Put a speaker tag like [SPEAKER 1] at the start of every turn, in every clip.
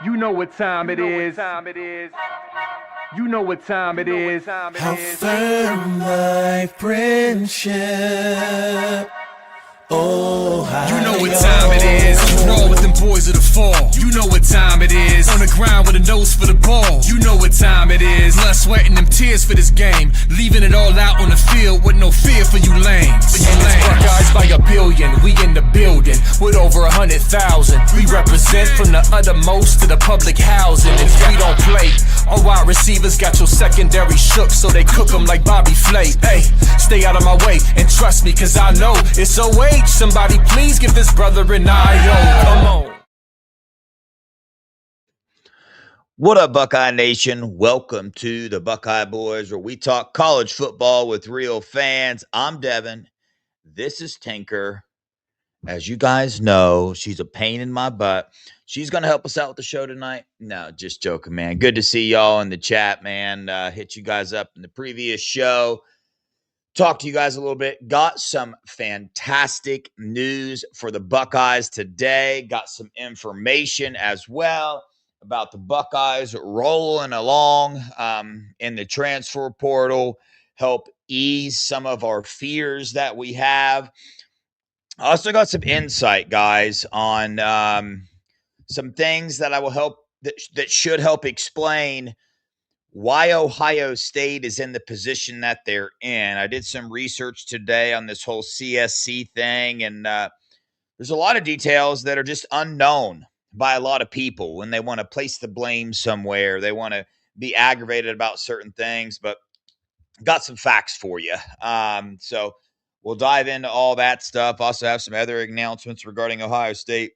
[SPEAKER 1] You know what time it is. You know what time it is.
[SPEAKER 2] How firm thy friendship. Oh, how
[SPEAKER 3] you know what time it is. Raw with them boys of the fall. You know what time it is. On the ground with a nose for the ball. You know what time it is. Blood, sweat, and them tears for this game. Leaving it all out on the field with no fear for you lames. And it's Buckeyes by a billion. We in the building with over 100,000. We represent from the uttermost to the public housing. If we don't play, all wide receivers got your secondary shook, so they cook them like Bobby Flay. Hey, stay out of my way and trust me, cause I know it's OH. Somebody please give this brother an eye. Come on.
[SPEAKER 4] What up, Buckeye Nation? Welcome to the Buckeye Boys, where we talk college football with real fans. I'm Devin. This is Tinker. As you guys know, she's a pain in my butt. She's going to help us out with the show tonight. No, just joking, man. Good to see y'all in the chat, man. Hit you guys up in the previous show. Talk to you guys a little bit. Got some fantastic news for the Buckeyes today. Got some information as well about the Buckeyes rolling along in the transfer portal. Help ease some of our fears that we have. I also got some insight, guys, on some things that I will help that should help explain why Ohio State is in the position that they're in. I did some research today on this whole CSC thing, and there's a lot of details that are just unknown by a lot of people when they want to place the blame somewhere. They want to be aggravated about certain things, but got some facts for you. So we'll dive into all that stuff. Also have some other announcements regarding Ohio State.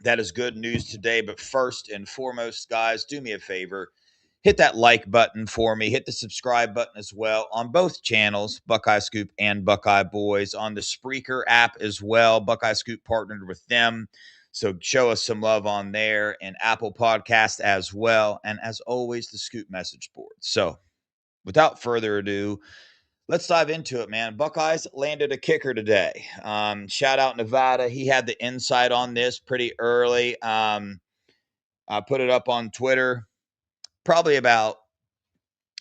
[SPEAKER 4] That is good news today. But first and foremost, guys, do me a favor. Hit that like button for me. Hit the subscribe button as well on both channels, Buckeye Scoop and Buckeye Boys. On the Spreaker app as well, Buckeye Scoop partnered with them. So show us some love on there, and Apple Podcast as well. And as always, the Scoop message board. So without further ado, let's dive into it, man. Buckeyes landed a kicker today. Shout out Nevada. He had the insight on this pretty early. I put it up on Twitter probably about,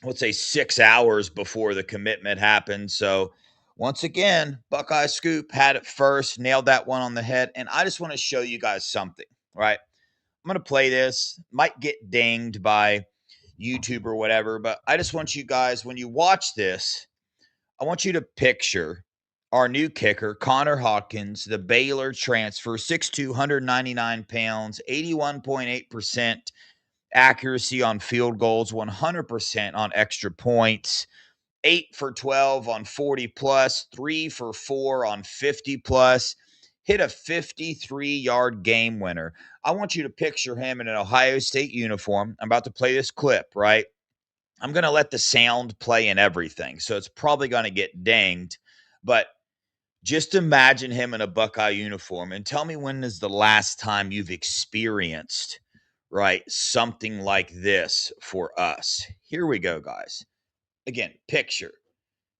[SPEAKER 4] let's say, 6 hours before the commitment happened. So once again, Buckeye Scoop had it first, nailed that one on the head. And I just want to show you guys something, right? I'm going to play this. Might get dinged by YouTube or whatever, but I just want you guys, when you watch this, I want you to picture our new kicker, Connor Hawkins, the Baylor transfer, 6'2", 199 pounds, 81.8% accuracy on field goals, 100% on extra points, 8 for 12 on 40 plus, 3 for 4 on 50 plus, hit a 53-yard game winner. I want you to picture him in an Ohio State uniform. I'm about to play this clip, right? I'm going to let the sound play and everything, so it's probably going to get dinged, but just imagine him in a Buckeye uniform and tell me when is the last time you've experienced, right, something like this for us. Here we go, guys. Again, picture.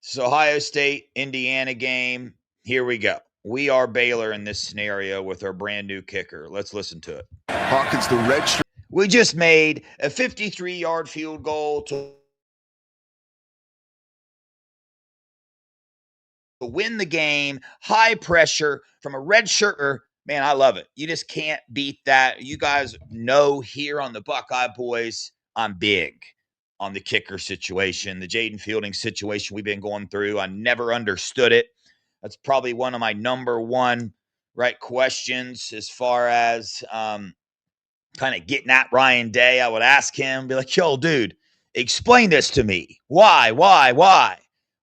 [SPEAKER 4] This is Ohio State, Indiana game. Here we go. We are Baylor in this scenario with our brand new kicker. Let's listen to it.
[SPEAKER 5] Hawkins, the red shirt.
[SPEAKER 4] We just made a 53-yard field goal to win the game, high pressure from a red shirter. Man, I love it. You just can't beat that. You guys know here on the Buckeye Boys, I'm big on the kicker situation, the Jaden Fielding situation we've been going through. I never understood it. That's probably one of my number one, right, questions as far as kind of getting at Ryan Day. I would ask him, be like, yo, dude, explain this to me. Why?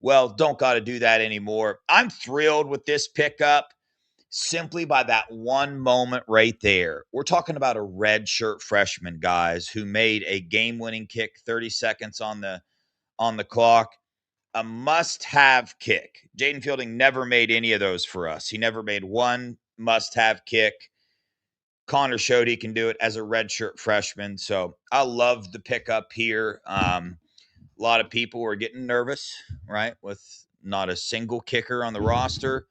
[SPEAKER 4] Well, don't got to do that anymore. I'm thrilled with this pickup simply by that one moment right there. We're talking about a redshirt freshman, guys, who made a game-winning kick 30 seconds on the clock. A must-have kick. Jaden Fielding never made any of those for us. He never made one must-have kick. Connor showed he can do it as a redshirt freshman. So I love the pickup here. A lot of people were getting nervous, right, with not a single kicker on the roster.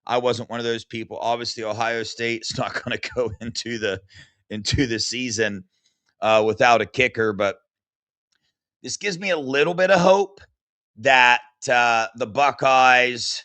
[SPEAKER 4] I wasn't one of those people. Obviously, Ohio State's not going to go into the into the season without a kicker. But this gives me a little bit of hope that the Buckeyes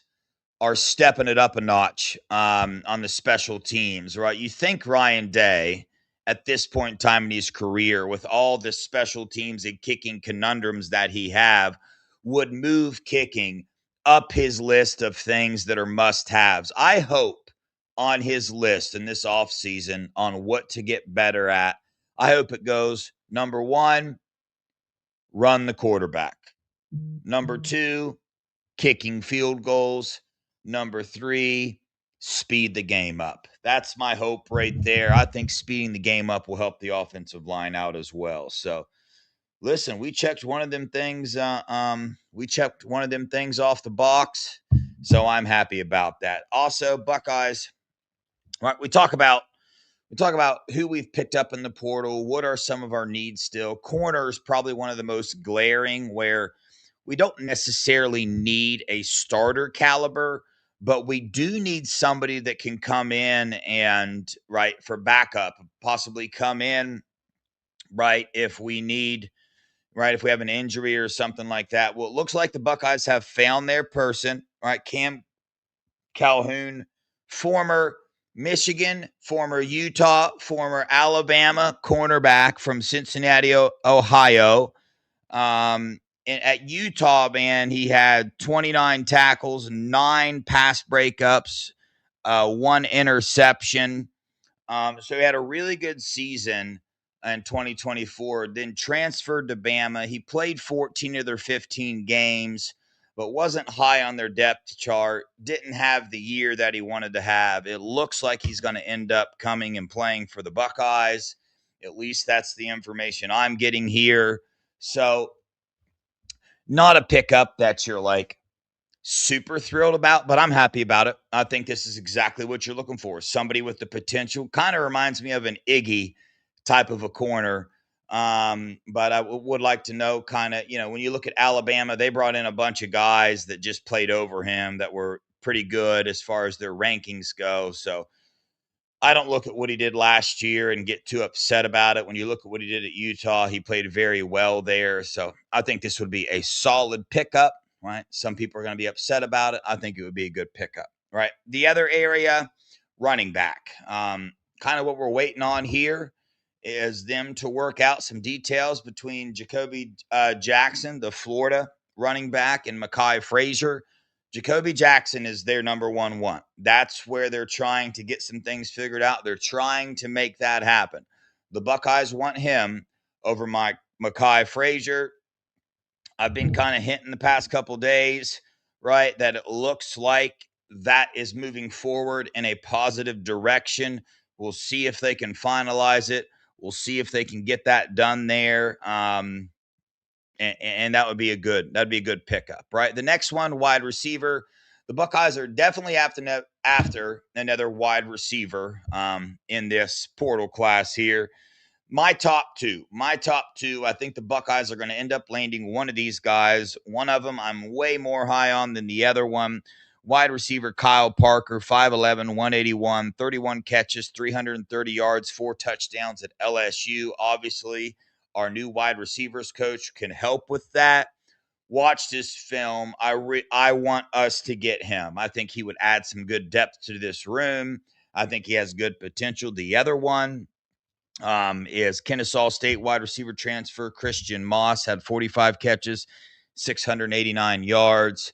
[SPEAKER 4] are stepping it up a notch on the special teams, right? You think Ryan Day, at this point in time in his career, with all the special teams and kicking conundrums that he have, would move kicking up his list of things that are must-haves. I hope on his list in this offseason on what to get better at, I hope it goes, number one, run the quarterback. Number two, kicking field goals. Number three, speed the game up. That's my hope right there. I think speeding the game up will help the offensive line out as well. So, listen, we checked one of them things. We checked one of them things off the box. So I'm happy about that. Also, Buckeyes. Right, we talk about who we've picked up in the portal. What are some of our needs still? Corner is probably one of the most glaring, where we don't necessarily need a starter caliber, but we do need somebody that can come in and, right, for backup, possibly come in, right, if we need, right, if we have an injury or something like that. Well, it looks like the Buckeyes have found their person, right? Cam Calhoun, former Michigan, former Utah, former Alabama cornerback from Cincinnati, Ohio. At Utah, man, he had 29 tackles, 9 pass breakups, 1 interception. So he had a really good season in 2024, then transferred to Bama. He played 14 of their 15 games, but wasn't high on their depth chart, didn't have the year that he wanted to have. It looks like he's going to end up coming and playing for the Buckeyes. At least that's the information I'm getting here. So, not a pickup that you're like super thrilled about, but I'm happy about it. I think this is exactly what you're looking for. Somebody with the potential. Kind of reminds me of an Iggy type of a corner. But I would like to know kind of, when you look at Alabama, they brought in a bunch of guys that just played over him that were pretty good as far as their rankings go. So I don't look at what he did last year and get too upset about it. When you look at what he did at Utah, he played very well there. So I think this would be a solid pickup, right? Some people are going to be upset about it. I think it would be a good pickup, right? The other area, running back. Kind of what we're waiting on here is them to work out some details between Jacoby Jackson, the Florida running back, and Mekhi Frazier. Jacoby Jackson is their number one. That's where they're trying to get some things figured out. They're trying to make that happen. The Buckeyes want him over Mekhi Frazier. I've been kind of hinting the past couple days, right, that it looks like that is moving forward in a positive direction. We'll see if they can finalize it. We'll see if they can get that done there. And that'd be a good pickup, right? The next one, wide receiver. The Buckeyes are definitely after another wide receiver in this portal class here. My top two. I think the Buckeyes are going to end up landing one of these guys. One of them I'm way more high on than the other one. Wide receiver Kyle Parker, 5'11", 181, 31 catches, 330 yards, 4 touchdowns at LSU. Obviously, our new wide receivers coach can help with that. Watch this film. I want us to get him. I think he would add some good depth to this room. I think he has good potential. The other one is Kennesaw State wide receiver transfer Christian Moss, had 45 catches, 689 yards.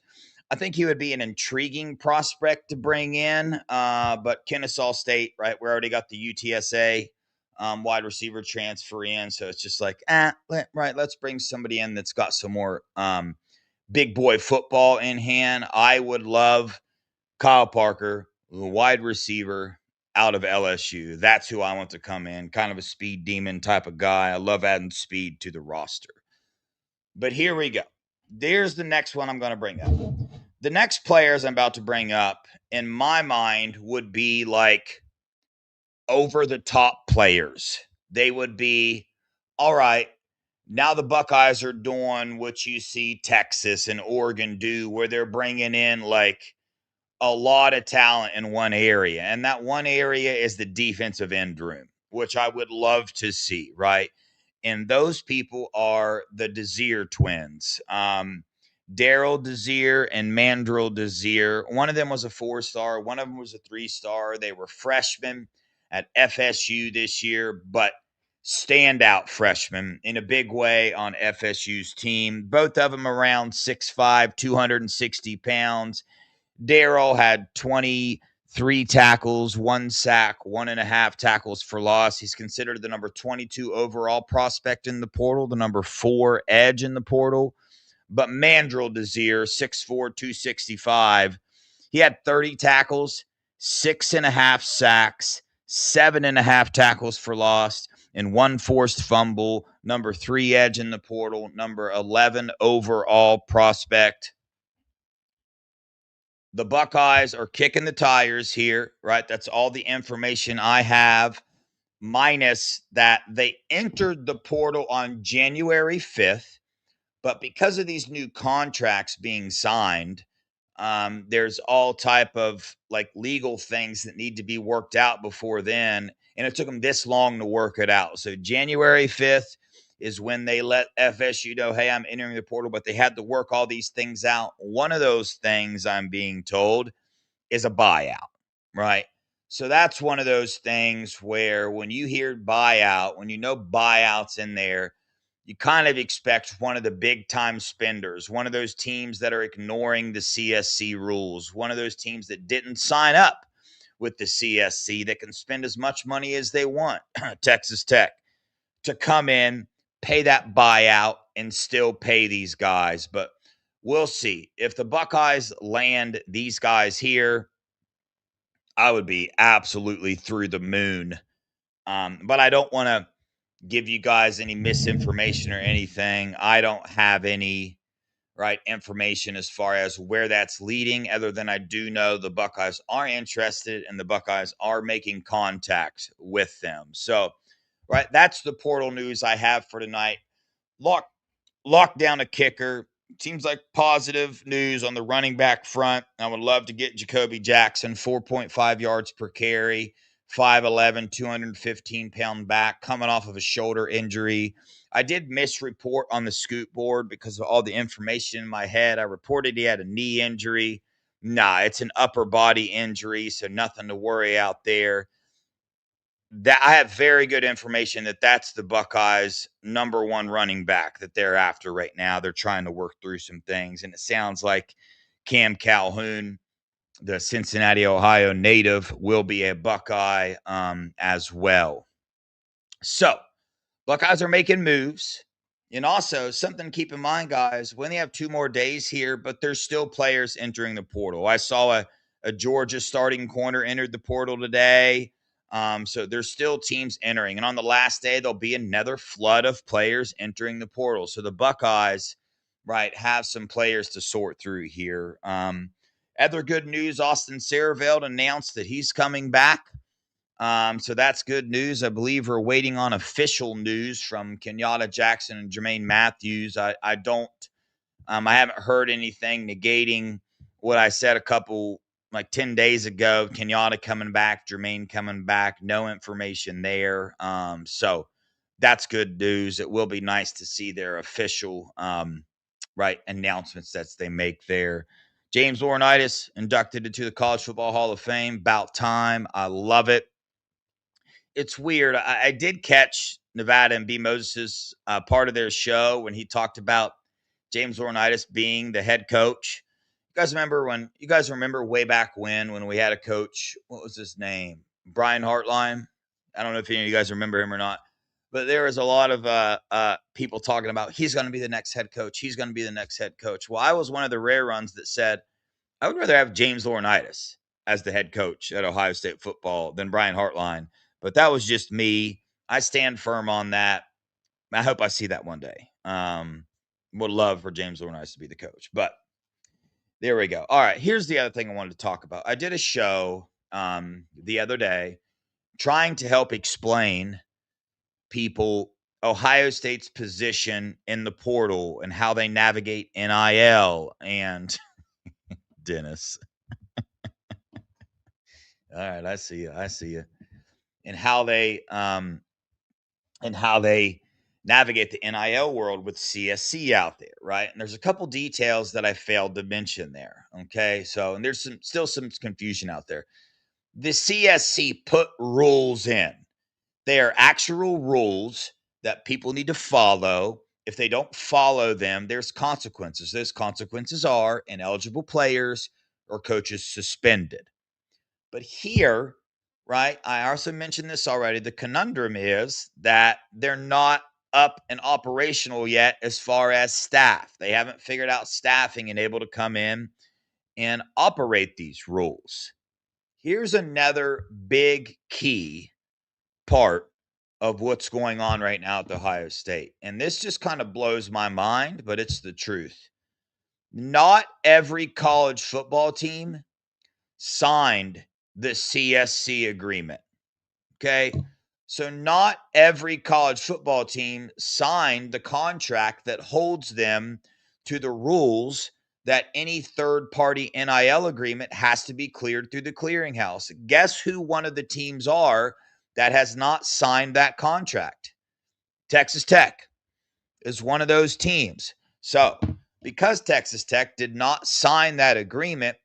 [SPEAKER 4] I think he would be an intriguing prospect to bring in, but Kennesaw State, right, we already got the UTSA wide receiver transfer in, so it's just like, right, let's bring somebody in that's got some more big boy football in hand. I would love Kyle Parker, the wide receiver out of LSU. That's who I want to come in, kind of a speed demon type of guy. I love adding speed to the roster. But here we go. There's the next one I'm going to bring up. The next players I'm about to bring up, in my mind, would be like over-the-top players. They would be, all right, now the Buckeyes are doing what you see Texas and Oregon do, where they're bringing in like a lot of talent in one area. And that one area is the defensive end room. which I would love to see, right? And those people are the Desir twins. Daryl Desir and Mandrill Desir. One of them was a 4-star, one of them was a 3-star. They were freshmen at FSU this year, but standout freshmen in a big way on FSU's team. Both of them around 6'5", 260 pounds. Daryl had 23 tackles, 1 sack, 1.5 tackles for loss. He's considered the number 22 overall prospect in the portal, the number 4 edge in the portal. But Mandrill Desir, 6'4", 265, he had 30 tackles, 6.5 sacks, 7.5 tackles for loss, and 1 forced fumble. Number 3 edge in the portal, number 11 overall prospect. The Buckeyes are kicking the tires here, right? That's all the information I have, minus that they entered the portal on January 5th. But because of these new contracts being signed, there's all type of like legal things that need to be worked out before then. And it took them this long to work it out. So January 5th is when they let FSU know, hey, I'm entering the portal, but they had to work all these things out. One of those things, I'm being told, is a buyout, right? So that's one of those things where when you hear buyout, when you know buyouts in there, you kind of expect one of the big time spenders, one of those teams that are ignoring the CSC rules, one of those teams that didn't sign up with the CSC that can spend as much money as they want, Texas Tech, to come in, pay that buyout, and still pay these guys. But we'll see. If the Buckeyes land these guys here, I would be absolutely through the moon. But I don't want to give you guys any misinformation or anything. I don't have any information as far as where that's leading, other than I do know the Buckeyes are interested and the Buckeyes are making contact with them. So, that's the portal news I have for tonight. Lock down a kicker. Seems like positive news on the running back front. I would love to get Jacoby Jackson, 4.5 yards per carry, 5'11", 215-pound back, coming off of a shoulder injury. I did misreport on the scoop board because of all the information in my head. I reported he had a knee injury. Nah, it's an upper body injury, so nothing to worry out there. That I have very good information that that's the Buckeyes' number 1 running back that they're after right now. They're trying to work through some things, and it sounds like Cam Calhoun, the Cincinnati, Ohio native, will be a Buckeye as well. So, Buckeyes are making moves. And also, something to keep in mind, guys, we only have 2 more days here, but there's still players entering the portal. I saw a Georgia starting corner entered the portal today. So there's still teams entering. And on the last day, there'll be another flood of players entering the portal. So the Buckeyes, have some players to sort through here. Other good news, Austin Saraveld announced that he's coming back. So that's good news. I believe we're waiting on official news from Kenyatta Jackson and Jermaine Matthews. I haven't heard anything negating what I said a couple, 10 days ago. Kenyatta coming back, Jermaine coming back, no information there. So that's good news. It will be nice to see their official, announcements that they make there. James Laurinaitis inducted into the College Football Hall of Fame. About time. I love it. It's weird. I did catch Nevada and B. Moses' part of their show when he talked about James Laurinaitis being the head coach. You guys remember way back when we had a coach, what was his name? Brian Hartline. I don't know if any of you guys remember him or not, but there was a lot of people talking about he's going to be the next head coach. He's going to be the next head coach. Well, I was one of the rare ones that said, I would rather have James Laurinaitis as the head coach at Ohio State football than Brian Hartline. But that was just me. I stand firm on that. I hope I see that one day. Would love for James Laurinaitis to be the coach. But there we go. All right, here's the other thing I wanted to talk about. I did a show the other day trying to help explain people Ohio State's position in the portal and how they navigate NIL. And Dennis. All right, I see you. and how they navigate the NIL world with CSC out there, right? And there's a couple details that I failed to mention there. Okay, so and there's still some confusion out there. The CSC put rules in. They are actual rules that people need to follow. If they don't follow them, there's consequences. Those consequences are ineligible players or coaches suspended. But here, right, I also mentioned this already. The conundrum is that they're not up and operational yet as far as staff. They haven't figured out staffing and able to come in and operate these rules. Here's another big key part of what's going on right now at Ohio State. And this just kind of blows my mind, but it's the truth. Not every college football team signed the CSC agreement. Okay. So not every college football team signed the contract that holds them to the rules that any third party NIL agreement has to be cleared through the clearinghouse. Guess who one of the teams are that has not signed that contract? Texas Tech is one of those teams. So because Texas Tech did not sign that agreement,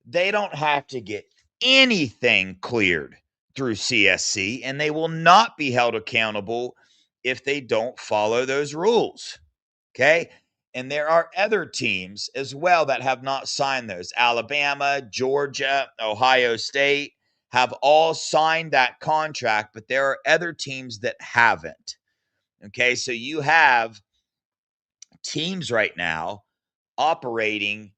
[SPEAKER 4] they don't have to get anything cleared through CSC, and they will not be held accountable if they don't follow those rules. Okay. And there are other teams as well that have not signed those. Alabama, Georgia, Ohio State have all signed that contract, but there are other teams that haven't. Okay. So you have teams right now operating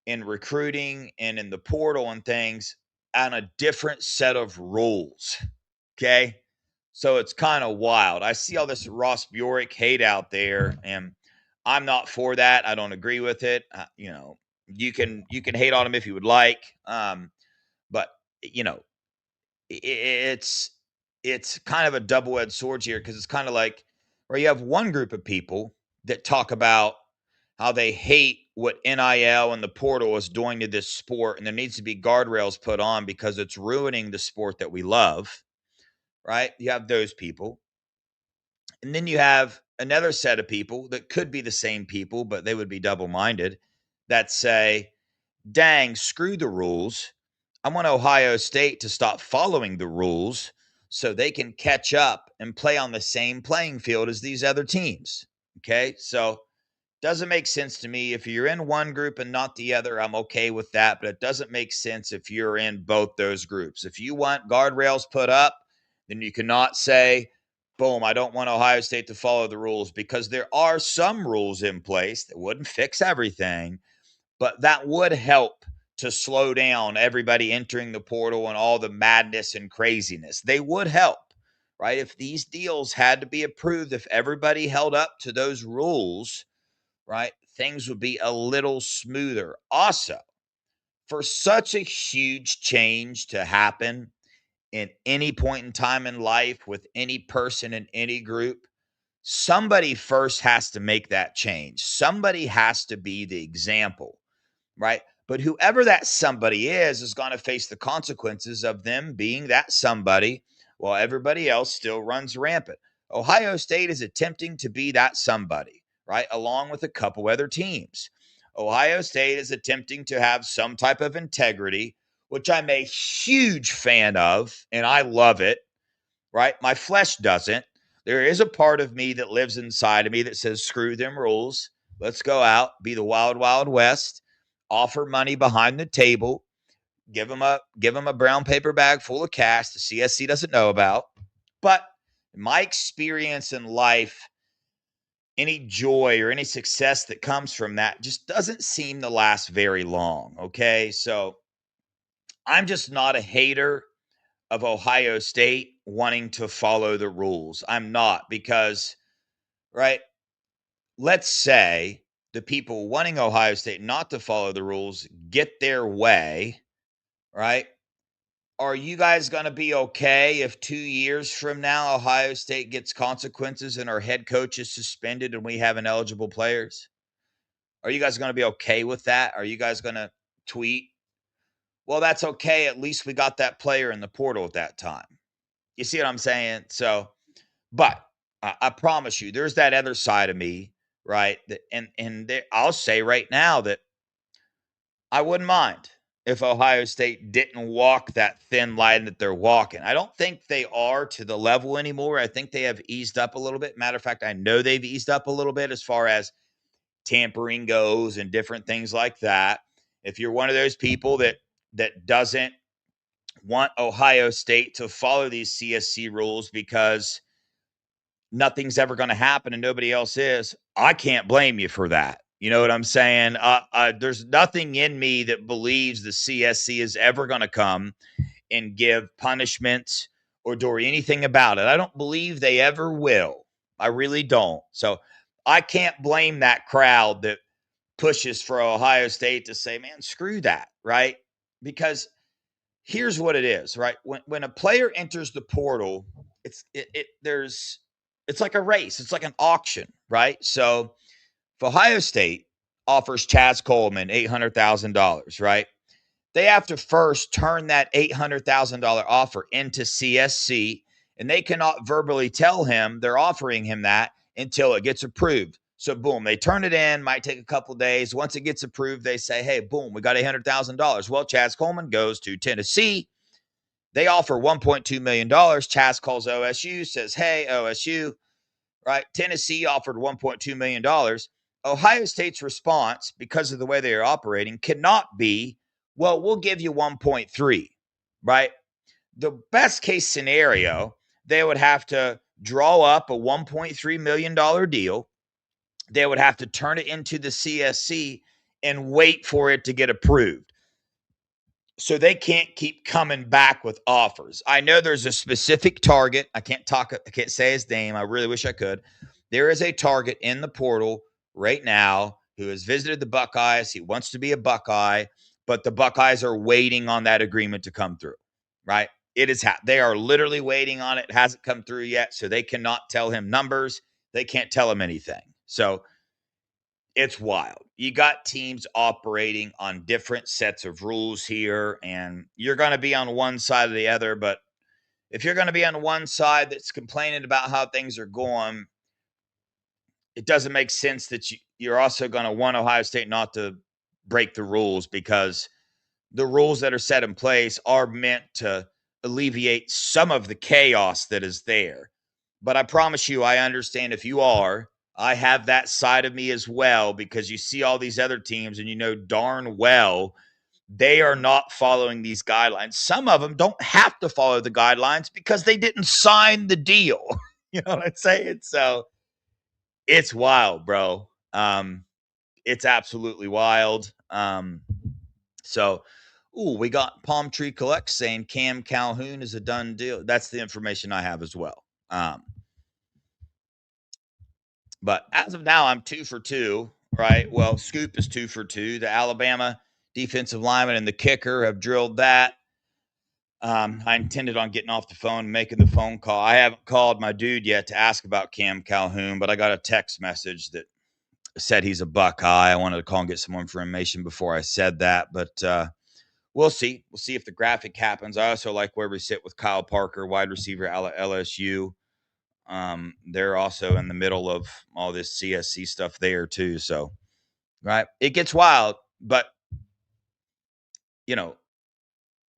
[SPEAKER 4] in recruiting and in the portal and things on a different set of rules. Okay. So it's kind of wild. I see all this Ross Bjork hate out there, and I'm not for that. I don't agree with it. You can hate on him if you would like. But you know, it's kind of a double-edged sword here, because it's kind of like where you have one group of people that talk about how they hate what NIL and the portal is doing to this sport, and there needs to be guardrails put on because it's ruining the sport that we love, right? You have those people. And then you have another set of people that could be the same people, but they would be double-minded, that say, dang, screw the rules. I want Ohio State to stop following the rules so they can catch up and play on the same playing field as these other teams. Okay, so doesn't make sense to me. If you're in one group and not the other, I'm okay with that, but it doesn't make sense if you're in both those groups. If you want guardrails put up, then you cannot say, boom, I don't want Ohio State to follow the rules, because there are some rules in place that wouldn't fix everything, but that would help to slow down everybody entering the portal and all the madness and craziness. They would help, right? If these deals had to be approved, if everybody held up to those rules, right, things would be a little smoother. Also, for such a huge change to happen in any point in time in life with any person in any group, somebody first has to make that change. Somebody has to be the example, right? But whoever that somebody is going to face the consequences of them being that somebody while everybody else still runs rampant. Ohio State is attempting to be that somebody, right? Along with a couple other teams. Ohio State is attempting to have some type of integrity, which I'm a huge fan of, and I love it, right? My flesh doesn't. There is a part of me that lives inside of me that says, screw them rules. Let's go out, be the wild, wild west, offer money behind the table, give them a brown paper bag full of cash the CSC doesn't know about. But in my experience in life, any joy or any success that comes from that just doesn't seem to last very long. Okay. So I'm just not a hater of Ohio State wanting to follow the rules. I'm not, because, right, let's say the people wanting Ohio State not to follow the rules get their way, right? Are you guys going to be okay if 2 years from now Ohio State gets consequences and our head coach is suspended and we have ineligible players? Are you guys going to be okay with that? Are you guys going to tweet, well, that's okay, at least we got that player in the portal at that time? You see what I'm saying? So, but I promise you, there's that other side of me, right? That, I'll say right now that I wouldn't mind if Ohio State didn't walk that thin line that they're walking. I don't think they are to the level anymore. I think they have eased up a little bit. Matter of fact, I know they've eased up a little bit as far as tampering goes and different things like that. If you're one of those people that doesn't want Ohio State to follow these CSC rules because nothing's ever going to happen and nobody else is, I can't blame you for that. You know what I'm saying? There's nothing in me that believes the CSC is ever going to come and give punishments or do anything about it. I don't believe they ever will. I really don't. So I can't blame that crowd that pushes for Ohio State to say, man, screw that, right? Because here's what it is, right? When a player enters the portal, it's like a race, it's like an auction, right? So if Ohio State offers Chaz Coleman $800,000, right? They have to first turn that $800,000 offer into CSC, and they cannot verbally tell him they're offering him that until it gets approved. So, boom, they turn it in, might take a couple days. Once it gets approved, they say, hey, boom, we got $800,000. Well, Chaz Coleman goes to Tennessee. They offer $1.2 million. Chaz calls OSU, says, hey, OSU, right? Tennessee offered $1.2 million. Ohio State's response, because of the way they are operating, cannot be, well, we'll give you 1.3, right? The best case scenario, they would have to draw up a $1.3 million deal. They would have to turn it into the CSC and wait for it to get approved. So they can't keep coming back with offers. I know there's a specific target. I can't say his name. I really wish I could. There is a target in the portal right now who has visited the Buckeyes. He wants to be a Buckeye, but the Buckeyes are waiting on that agreement to come through, right? They are literally waiting on it. It hasn't come through yet, so they cannot tell him numbers. They can't tell him anything. So it's wild. You got teams operating on different sets of rules here, and you're going to be on one side or the other. But if you're going to be on one side that's complaining about how things are going, it doesn't make sense that you're also going to want Ohio State not to break the rules, because the rules that are set in place are meant to alleviate some of the chaos that is there. But I promise you, I understand if you are. I have that side of me as well, because you see all these other teams and you know darn well they are not following these guidelines. Some of them don't have to follow the guidelines because they didn't sign the deal. You know what I'm saying? So it's wild, bro. It's absolutely wild. We got Palm Tree Collect saying Cam Calhoun is a done deal. That's the information I have as well. But as of now, I'm 2 for 2, right? Well, Scoop is 2 for 2. The Alabama defensive lineman and the kicker have drilled that. I intended on getting off the phone and making the phone call. I haven't called my dude yet to ask about Cam Calhoun, but I got a text message that said he's a Buckeye. I wanted to call and get some more information before I said that, but we'll see. We'll see if the graphic happens. I also like where we sit with Kyle Parker, wide receiver at LSU. They're also in the middle of all this CSC stuff there too. So, right, it gets wild, but you know,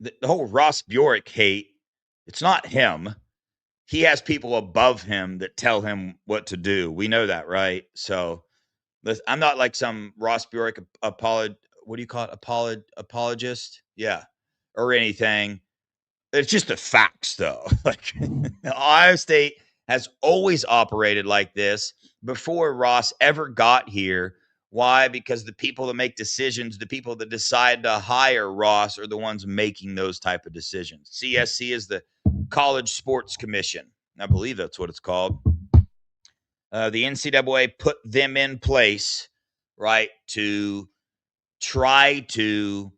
[SPEAKER 4] the whole Ross Bjork hate, it's not him. He has people above him that tell him what to do. We know that, right? So I'm not like some Ross Bjork apologist? Yeah. Or anything. It's just the facts, though. Like, Ohio State has always operated like this before Ross ever got here. Why? Because the people that make decisions, the people that decide to hire Ross, are the ones making those type of decisions. CSC is the College Sports Commission. I believe that's what it's called. The NCAA put them in place, right, to try to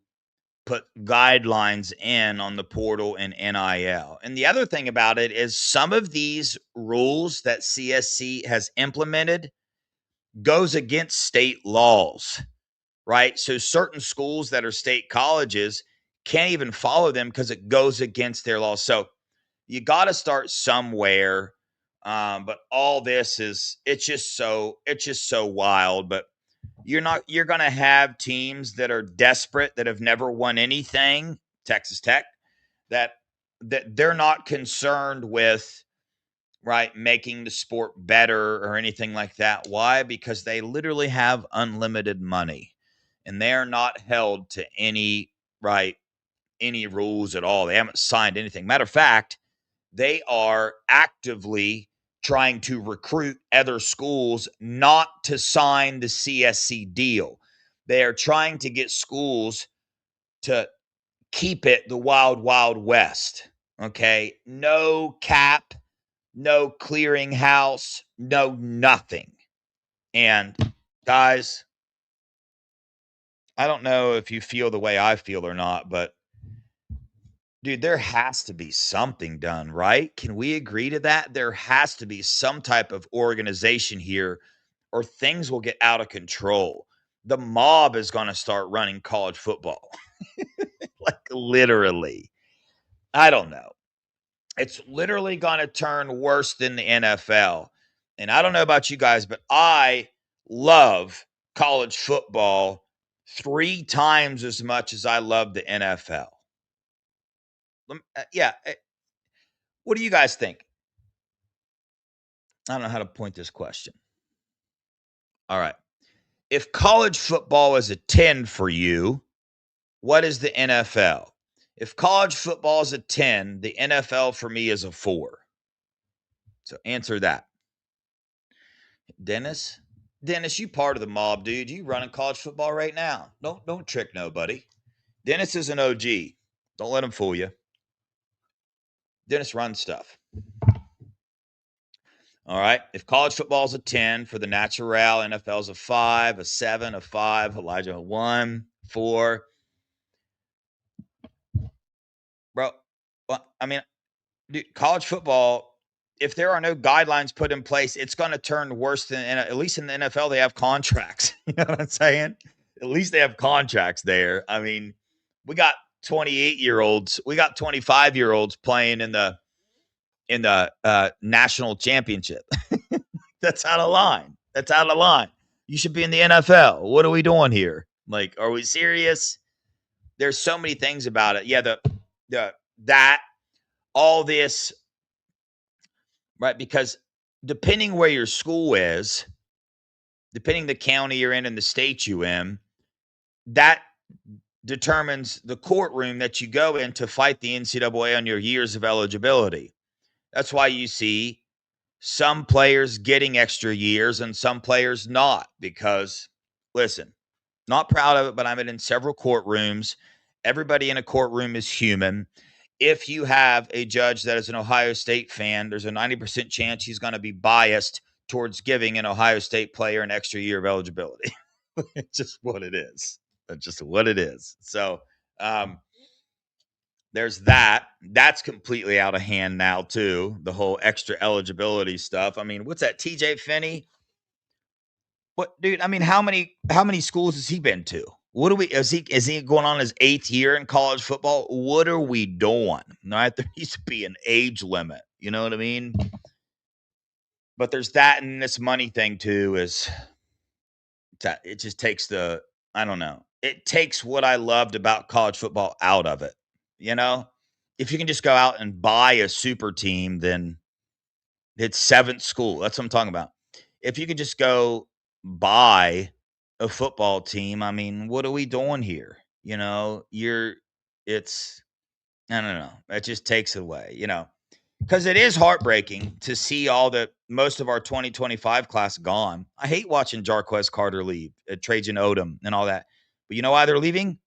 [SPEAKER 4] put guidelines in on the portal and NIL. And the other thing about it is some of these rules that CSC has implemented goes against state laws, right? So certain schools that are state colleges can't even follow them because it goes against their laws. So You got to start somewhere. But all this it's just so wild. But you're going to have teams that are desperate, that have never won anything, Texas Tech, that they're not concerned with, right, making the sport better or anything like that. Why? Because they literally have unlimited money and they're not held to any, right, any rules at all. They haven't signed anything. Matter of fact, they are actively trying to recruit other schools not to sign the CSC deal. They are trying to get schools to keep it the wild, wild west. Okay. No cap, no clearinghouse, no nothing. And guys, I don't know if you feel the way I feel or not, but dude, there has to be something done, right? Can we agree to that? There has to be some type of organization here, or things will get out of control. The mob is going to start running college football. Like, literally. I don't know. It's literally going to turn worse than the NFL. And I don't know about you guys, but I love college football 3 times as much as I love the NFL. Yeah. What do you guys think? I don't know how to point this question. All right. If college football is a 10 for you, what is the NFL? If college football is a 10, the NFL for me is a 4. So answer that. Dennis, you part of the mob, dude. You running college football right now. Don't trick nobody. Dennis is an OG. Don't let him fool you. Dennis runs stuff. All right. If college football is a 10 for the natural, NFL is a 5, a 7, a 5, Elijah a 1, 4. Bro, well, I mean, dude, college football, if there are no guidelines put in place, it's going to turn worse than, at least in the NFL, they have contracts. You know what I'm saying? At least they have contracts there. I mean, we got 28-year-olds, we got 25-year-olds playing in the national championship. That's out of line. That's out of line. You should be in the NFL. What are we doing here? Like, are we serious? There's so many things about it. Yeah, that all this, right? Because depending where your school is, depending the county you're in and the state you're in, that determines the courtroom that you go in to fight the NCAA on your years of eligibility. That's why you see some players getting extra years and some players not, because, listen, not proud of it, but I'm in several courtrooms. Everybody in a courtroom is human. If you have a judge that is an Ohio State fan, there's a 90% chance he's going to be biased towards giving an Ohio State player an extra year of eligibility. It's just what it is. That's just what it is. So there's that. That's completely out of hand now, too. The whole extra eligibility stuff. I mean, what's that? TJ Finney? What, dude? I mean, how many schools has he been to? What are we? Is he going on his 8th year in college football? What are we doing? All right, there needs to be an age limit. You know what I mean? But there's that, and this money thing too. It just takes the, I don't know. It takes what I loved about college football out of it. You know, if you can just go out and buy a super team, then it's 7th school. That's what I'm talking about. If you could just go buy a football team, I mean, what are we doing here? You know, I don't know. It just takes it away, you know, because it is heartbreaking to see most of our 2025 class gone. I hate watching Jarquez Carter leave, Trajan Odom and all that. But you know why they're leaving?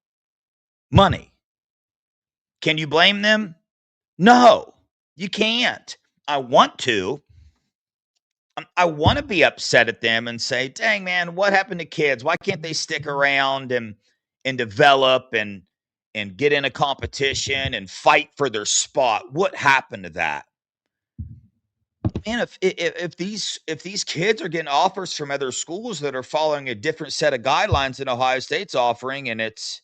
[SPEAKER 4] Money. Can you blame them? No, you can't. I want to. I want to be upset at them and say, dang, man, what happened to kids? Why can't they stick around and develop and get in a competition and fight for their spot? What happened to that? Man, if these kids are getting offers from other schools that are following a different set of guidelines than Ohio State's offering, and it's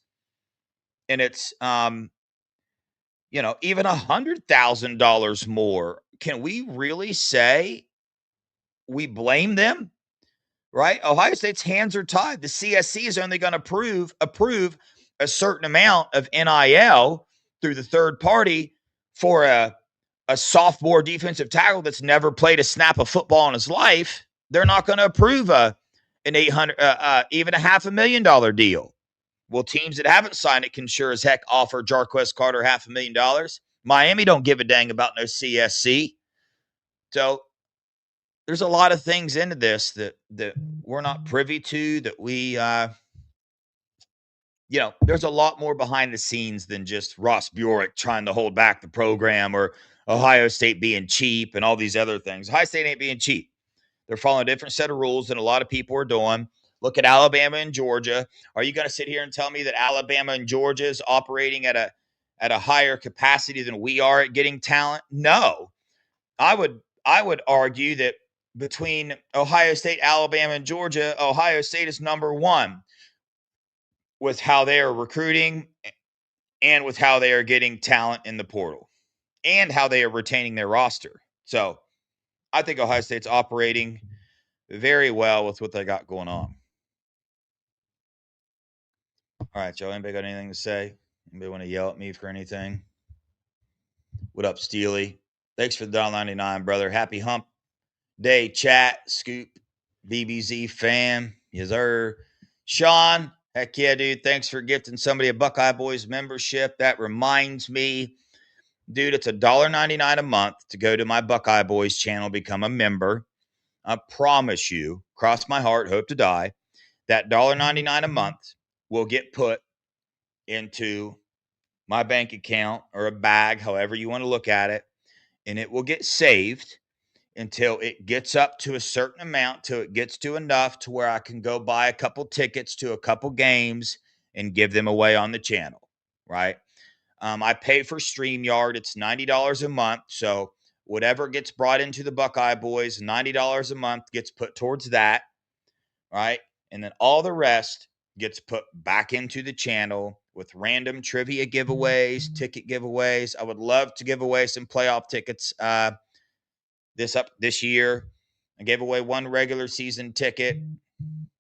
[SPEAKER 4] even $100,000 more. Can we really say we blame them? Right? Ohio State's hands are tied. The CSC is only going to approve a certain amount of NIL through the third party for a sophomore defensive tackle that's never played a snap of football in his life. They're not going to approve an 800, even a $500,000 deal. Well, teams that haven't signed it can sure as heck offer Jarquez Carter $500,000. Miami don't give a dang about no CSC. So there's a lot of things into this that we're not privy to, that we there's a lot more behind the scenes than just Ross Bjork trying to hold back the program, or Ohio State being cheap and all these other things. Ohio State ain't being cheap. They're following a different set of rules than a lot of people are doing. Look at Alabama and Georgia. Are you going to sit here and tell me that Alabama and Georgia is operating at a higher capacity than we are at getting talent? No. I would argue that between Ohio State, Alabama, and Georgia, Ohio State is number one with how they are recruiting and with how they are getting talent in the portal and how they are retaining their roster. So I think Ohio State's operating very well with what they got going on. All right, Joe, anybody got anything to say? Anybody want to yell at me for anything? What up, Steely? Thanks for the $1.99, brother. Happy hump day, chat, Scoop, BBZ fam. Yes, sir. Sean, heck yeah, dude. Thanks for gifting somebody a Buckeye Boys membership. That reminds me, dude, it's $1.99 a month to go to my Buckeye Boys channel, become a member. I promise you, cross my heart, hope to die, that $1.99 a month will get put into my bank account or a bag, however you want to look at it, and it will get saved until it gets up to a certain amount, till it gets to enough to where I can go buy a couple tickets to a couple games and give them away on the channel, right? I pay for StreamYard. It's $90 a month. So whatever gets brought into the Buckeye Boys, $90 a month gets put towards that, right? And then all the rest gets put back into the channel with random trivia giveaways, ticket giveaways. I would love to give away some playoff tickets this year. I gave away one regular season ticket.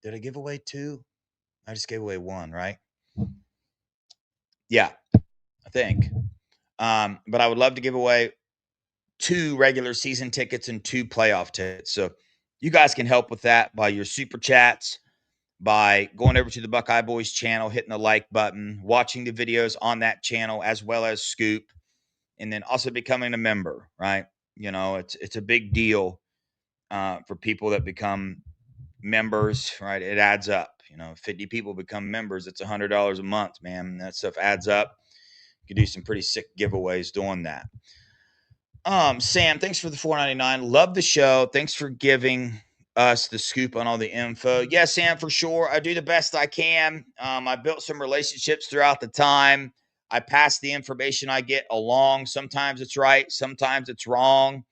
[SPEAKER 4] Did I give away two? I just gave away one, right? Yeah, I think. But I would love to give away 2 regular season tickets and 2 playoff tickets. So you guys can help with that by your super chats, by going over to the Buckeye Boys channel, hitting the like button, watching the videos on that channel, as well as Scoop, and then also becoming a member, right? It's a big deal for people that become members, right? It adds up. 50 people become members. It's $100 a month, man. That stuff adds up. You can do some pretty sick giveaways doing that. Sam, thanks for the $4.99. Love the show. Thanks for giving us the scoop on all the info. Yeah, Sam, for sure. I do the best I can. I built some relationships throughout the time. I pass the information I get along. Sometimes it's right, sometimes it's wrong.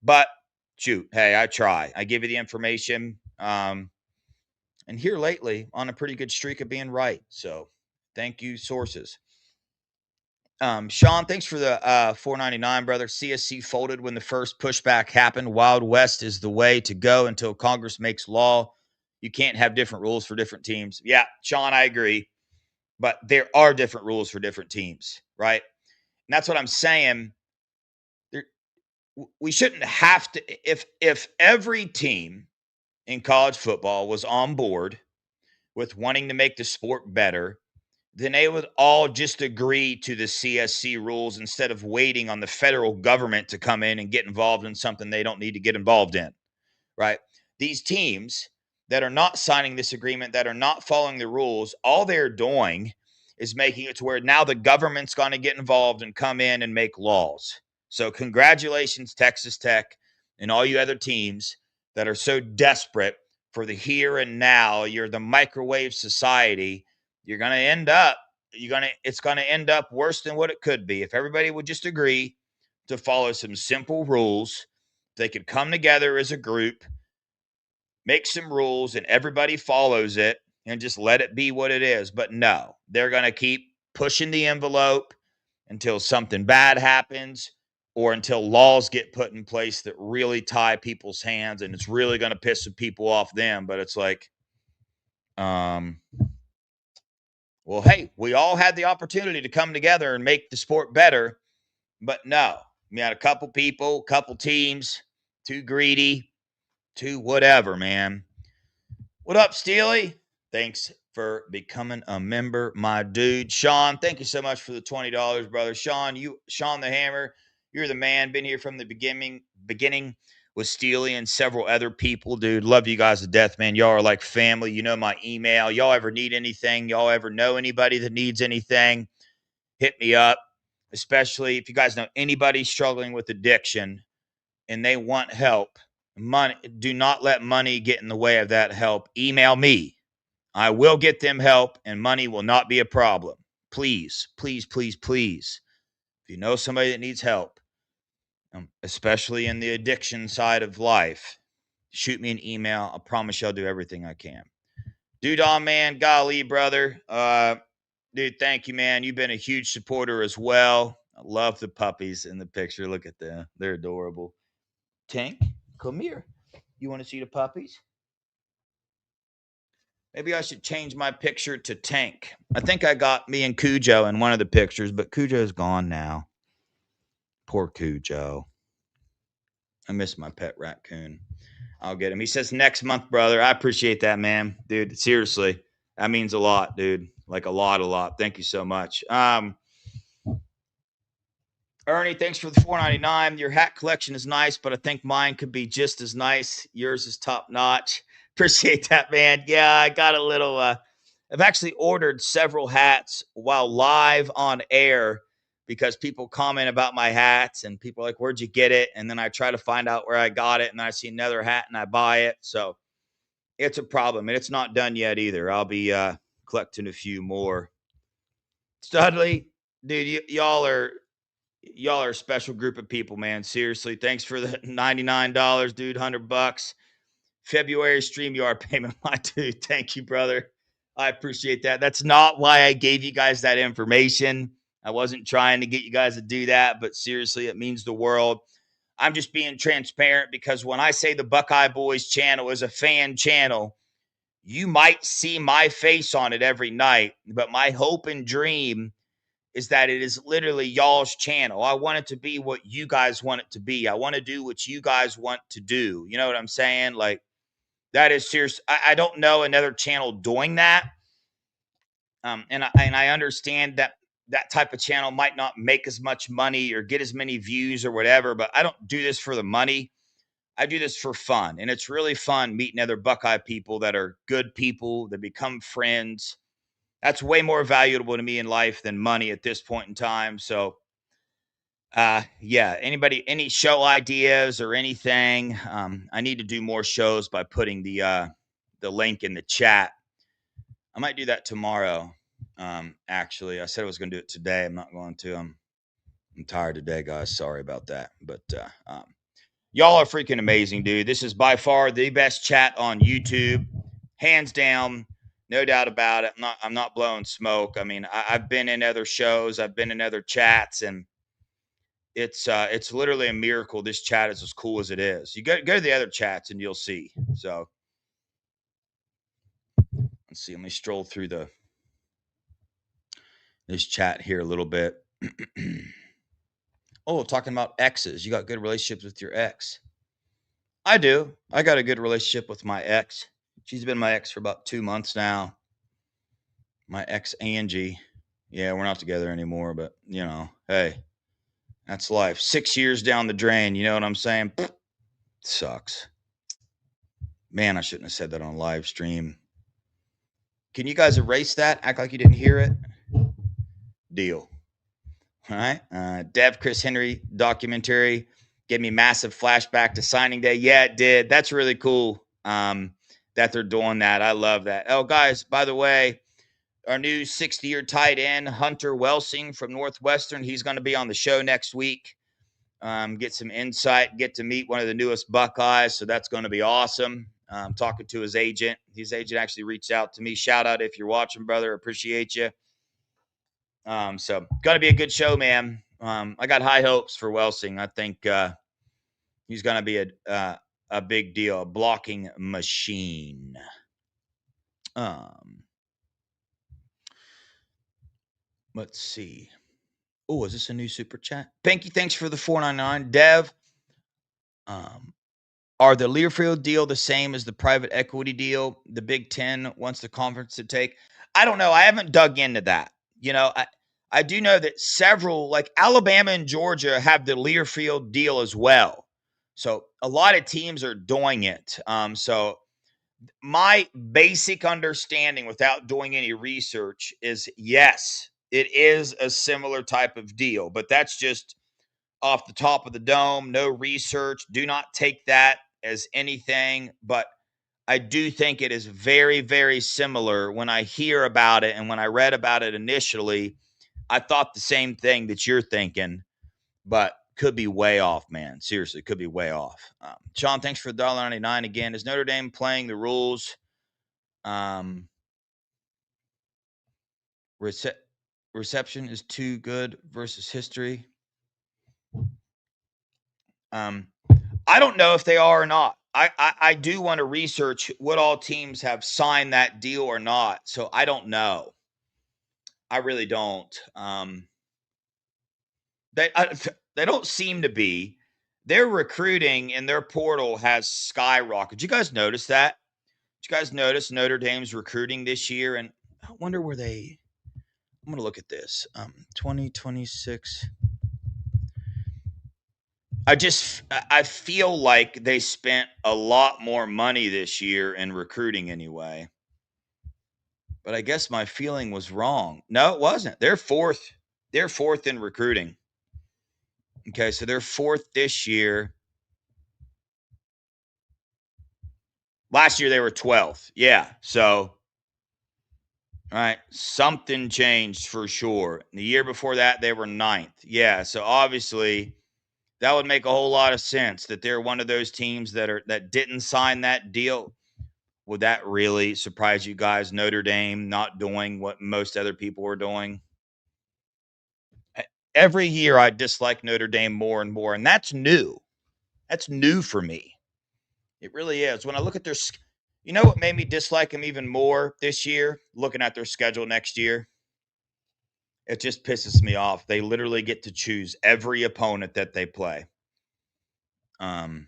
[SPEAKER 4] But shoot, hey, I try. I give you the information. And here lately, on a pretty good streak of being right. So thank you, sources. Sean, thanks for the $4.99, brother. CSC folded when the first pushback happened. Wild West is the way to go until Congress makes law. You can't have different rules for different teams. Yeah, Sean, I agree. But there are different rules for different teams, right? And that's what I'm saying. We shouldn't have to, if every team in college football was on board with wanting to make the sport better, then they would all just agree to the CSC rules instead of waiting on the federal government to come in and get involved in something they don't need to get involved in, right? These teams that are not signing this agreement, that are not following the rules, all they're doing is making it to where now the government's going to get involved and come in and make laws. So congratulations, Texas Tech and all you other teams that are so desperate for the here and now. You're the microwave society. You're going to end up, it's going to end up worse than what it could be. If everybody would just agree to follow some simple rules, they could come together as a group, make some rules, and everybody follows it and just let it be what it is. But no, they're going to keep pushing the envelope until something bad happens or until laws get put in place that really tie people's hands, and it's really going to piss some people off them. But it's like, well, hey, we all had the opportunity to come together and make the sport better, but no, we had a couple people, couple teams, too greedy, too whatever, man. What up, Steely? Thanks for becoming a member, my dude. Sean, thank you so much for the $20, brother. Sean the Hammer, you're the man. Been here from the beginning with Steely and several other people, dude. Love you guys to death, man. Y'all are like family. You know my email. Y'all ever need anything? Y'all ever know anybody that needs anything? Hit me up. Especially if you guys know anybody struggling with addiction and they want help. Money, do not let money get in the way of that help. Email me. I will get them help, and money will not be a problem. Please, please, please, please. If you know somebody that needs help, especially in the addiction side of life, shoot me an email. I promise you I'll do everything I can. Dude, man, golly, brother. Dude, thank you, man. You've been a huge supporter as well. I love the puppies in the picture. Look at them. They're adorable. Tank, come here. You want to see the puppies? Maybe I should change my picture to Tank. I think I got me and Cujo in one of the pictures, but Cujo's gone now. Poor Cujo. I miss my pet raccoon. I'll get him. He says next month, brother. I appreciate that, man. Dude, seriously. That means a lot, dude. Like a lot. Thank you so much. Ernie, thanks for the $4.99. Your hat collection is nice, but I think mine could be just as nice. Yours is top notch. Appreciate that, man. Yeah, I got a little I've actually ordered several hats while live on air because people comment about my hats and people are like, where'd you get it? And then I try to find out where I got it, and then I see another hat and I buy it. So it's a problem, and it's not done yet either. I'll be collecting a few more. Studley, dude, y'all are a special group of people, man. Seriously, thanks for the $99, dude. $100. February StreamYard payment, my dude. Thank you, brother. I appreciate that. That's not why I gave you guys that information. I wasn't trying to get you guys to do that, but seriously, it means the world. I'm just being transparent because when I say the Buckeye Boys channel is a fan channel, you might see my face on it every night, but my hope and dream is that it is literally y'all's channel. I want it to be what you guys want it to be. I want to do what you guys want to do. You know what I'm saying? Like, that is serious. I don't know another channel doing that. And I understand that that type of channel might not make as much money or get as many views or whatever, but I don't do this for the money. I do this for fun. And it's really fun meeting other Buckeye people that are good people, that become friends. That's way more valuable to me in life than money at this point in time. So, yeah, any show ideas or anything, I need to do more shows by putting the link in the chat. I might do that tomorrow. Actually, I said I was going to do it today. I'm not going to. I'm tired today, guys. Sorry about that. But y'all are freaking amazing, dude. This is by far the best chat on YouTube, hands down. No doubt about it. I'm not blowing smoke. I mean, I've been in other shows. I've been in other chats, and it's literally a miracle this chat is as cool as it is. You go to the other chats, and you'll see. So let's see. Let me stroll through this chat here a little bit. Oh, talking about exes. You got good relationships with your ex. I do. I got a good relationship with my ex. She's been my ex for about 2 months now. My ex, Angie. Yeah, we're not together anymore, but, you know, hey, that's life. 6 years down the drain, you know what I'm saying? Sucks. Man, I shouldn't have said that on live stream. Can you guys erase that? Act like you didn't hear it? Deal. All right. Dev Chris Henry documentary gave me massive flashback to signing day. Yeah, it did. That's really cool that they're doing that. I love that. Oh, guys, by the way, our new 6th-year tight end, Hunter Welsing from Northwestern, he's going to be on the show next week. Get some insight, get to meet one of the newest Buckeyes, so that's going to be awesome. Talking to his agent. His agent actually reached out to me. Shout out if you're watching, brother. Appreciate you. So going to be a good show, man. I got high hopes for Welsing. I think he's going to be a big deal, a blocking machine. Let's see. Oh, is this a new super chat? Pinky, thanks for the $4.99. Dev, are the Learfield deal the same as the private equity deal the Big Ten wants the conference to take? I don't know. I haven't dug into that. You know, I do know that several, like Alabama and Georgia, have the Learfield deal as well. So a lot of teams are doing it. So my basic understanding without doing any research is yes, it is a similar type of deal, but that's just off the top of the dome, no research. Do not take that as anything, but I do think it is very, very similar. When I hear about it and when I read about it initially, I thought the same thing that you're thinking, but could be way off, man. Seriously, could be way off. Sean, thanks for $1.99 again. Is Notre Dame playing the rules? Reception is too good versus history. I don't know if they are or not. I do want to research what all teams have signed that deal or not. So I don't know. I really don't. They don't seem to be. Their recruiting in their portal has skyrocketed. Did you guys notice that? Did you guys notice Notre Dame's recruiting this year? And I wonder where they. I'm going to look at this. 2026. I feel like they spent a lot more money this year in recruiting anyway. But I guess my feeling was wrong. No, it wasn't. They're fourth. They're fourth in recruiting. Okay, so they're fourth this year. Last year they were 12th. Yeah, so all right, something changed for sure. The year before that they were 9th. Yeah, so obviously that would make a whole lot of sense that they're one of those teams that didn't sign that deal. Would that really surprise you guys? Notre Dame not doing what most other people are doing? Every year I dislike Notre Dame more and more, and that's new. That's new for me. It really is. When I look at their, you know what made me dislike them even more this year? Looking at their schedule next year. It just pisses me off. They literally get to choose every opponent that they play. Oh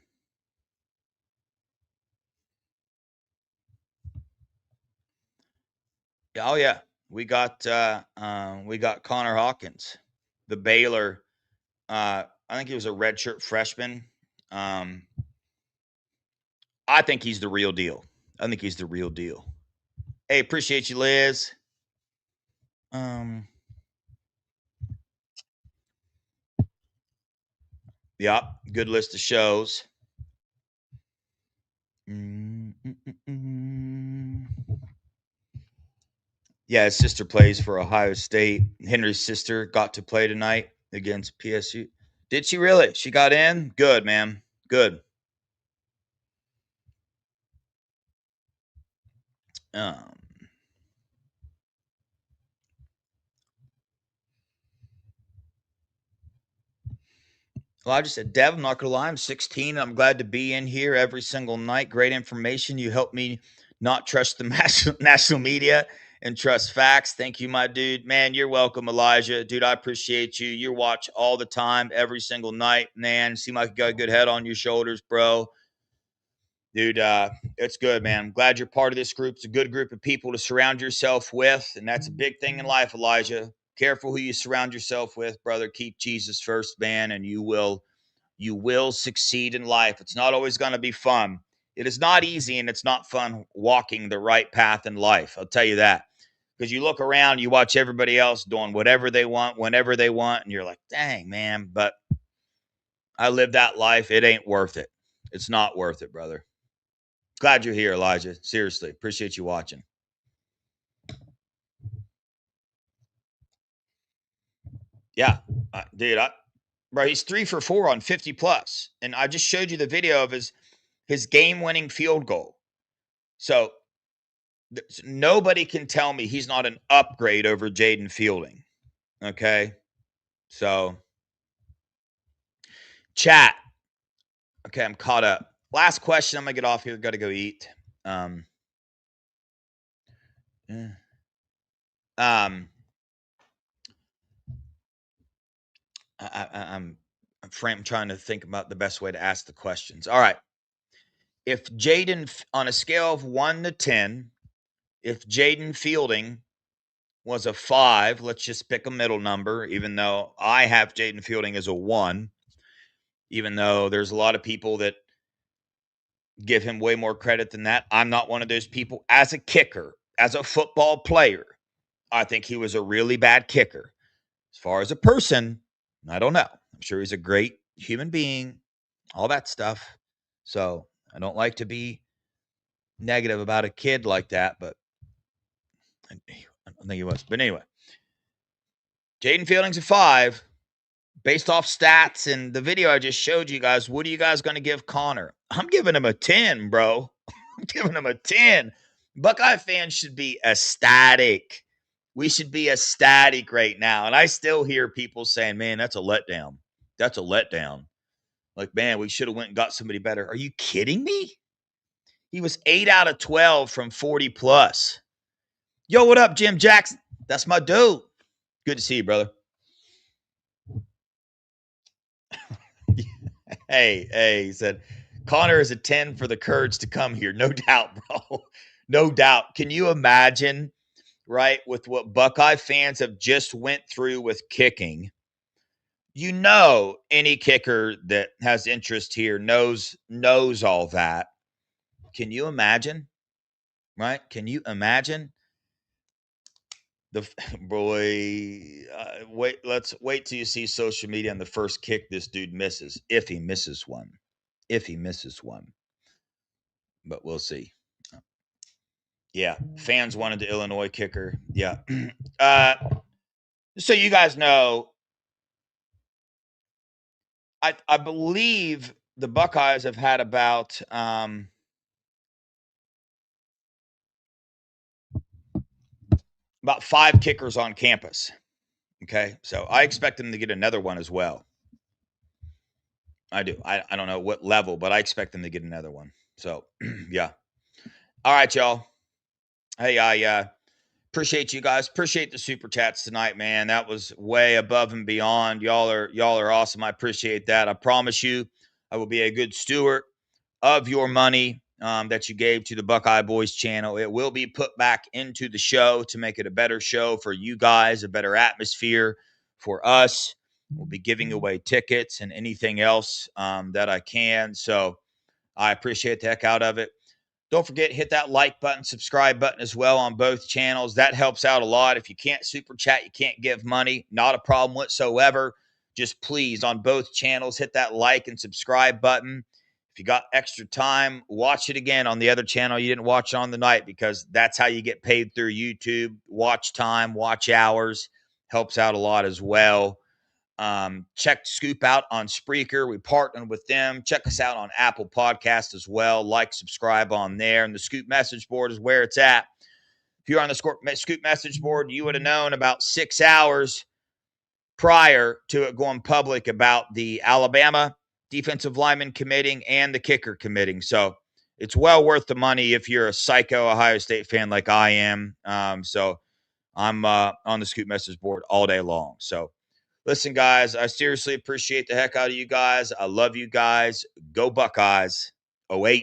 [SPEAKER 4] yeah, we got Connor Hawkins, the Baylor. I think he was a redshirt freshman. I think he's the real deal. Hey, appreciate you, Liz. Yeah, good list of shows. Yeah, his sister plays for Ohio State. Henry's sister got to play tonight against PSU. Did she really? She got in? Good, man. Good. Elijah said, Dev, I'm not going to lie. I'm 16. I'm glad to be in here every single night. Great information. You help me not trust the national media and trust facts. Thank you, my dude. Man, you're welcome, Elijah. Dude, I appreciate you. You watch all the time, every single night. Man, seem like you got a good head on your shoulders, bro. Dude, it's good, man. I'm glad you're part of this group. It's a good group of people to surround yourself with, and that's a big thing in life, Elijah. Careful who you surround yourself with, brother. Keep Jesus first, man, and you will succeed in life. It's not always going to be fun. It is not easy, and it's not fun walking the right path in life. I'll tell you that. Because you look around, you watch everybody else doing whatever they want, whenever they want, and you're like, dang, man, but I live that life. It ain't worth it. It's not worth it, brother. Glad you're here, Elijah. Seriously, appreciate you watching. Yeah, dude, bro, he's 3 for 4 on 50 plus, and I just showed you the video of his game-winning field goal. So nobody can tell me he's not an upgrade over Jaden Fielding. Okay. So, chat. Okay, I'm caught up. Last question. I'm going to get off here. Got to go eat. I'm trying to think about the best way to ask the questions. All right. If Jaden, on a scale of 1 to 10, if Jaden Fielding was a 5, let's just pick a middle number, even though I have Jaden Fielding as a 1, even though there's a lot of people that give him way more credit than that. I'm not one of those people. As a kicker, as a football player, I think he was a really bad kicker. As far as a person, I don't know. I'm sure he's a great human being, all that stuff. So I don't like to be negative about a kid like that, but I don't think he was. But anyway, Jaden Fielding's a 5. Based off stats and the video I just showed you guys, what are you guys going to give Connor? I'm giving him a 10, bro. I'm giving him a 10. Buckeye fans should be ecstatic. We should be ecstatic right now. And I still hear people saying, man, that's a letdown. That's a letdown. Like, man, we should have went and got somebody better. Are you kidding me? He was 8 out of 12 from 40 plus. Yo, what up, Jim Jackson? That's my dude. Good to see you, brother. Hey, he said, Connor is a 10 for the Kurds to come here. No doubt, bro. No doubt. Can you imagine, right, with what Buckeye fans have just went through with kicking? You know, any kicker that has interest here knows all that. Can you imagine? Right? Can you imagine? Let's wait till you see social media on the first kick this dude misses, if he misses one. But we'll see. Yeah, fans wanted the Illinois kicker. Yeah. So you guys know, I believe the Buckeyes have had about 5 kickers on campus. Okay, so I expect them to get another one as well. I do. I don't know what level, but I expect them to get another one. So, yeah. All right, y'all. Hey, I appreciate you guys. Appreciate the super chats tonight, man. That was way above and beyond. Y'all are awesome. I appreciate that. I promise you, I will be a good steward of your money that you gave to the Buckeye Boys channel. It will be put back into the show to make it a better show for you guys, a better atmosphere for us. We'll be giving away tickets and anything else that I can. So I appreciate the heck out of it. Don't forget, hit that like button, subscribe button as well on both channels. That helps out a lot. If you can't super chat, you can't give money, not a problem whatsoever. Just please, on both channels, hit that like and subscribe button. If you got extra time, watch it again on the other channel you didn't watch on the night, because that's how you get paid through YouTube. Watch time, watch hours. Helps out a lot as well. Check Scoop out on Spreaker. We partnered with them. Check us out on Apple Podcast as well. Like, subscribe on there. And the Scoop message board is where it's at. If you're on the Scoop message board, you would have known about 6 hours prior to it going public about the Alabama defensive lineman committing and the kicker committing. So it's well worth the money if you're a psycho Ohio State fan like I am. So I'm on the Scoop message board all day long. So listen, guys, I seriously appreciate the heck out of you guys. I love you guys. Go Buckeyes. OH.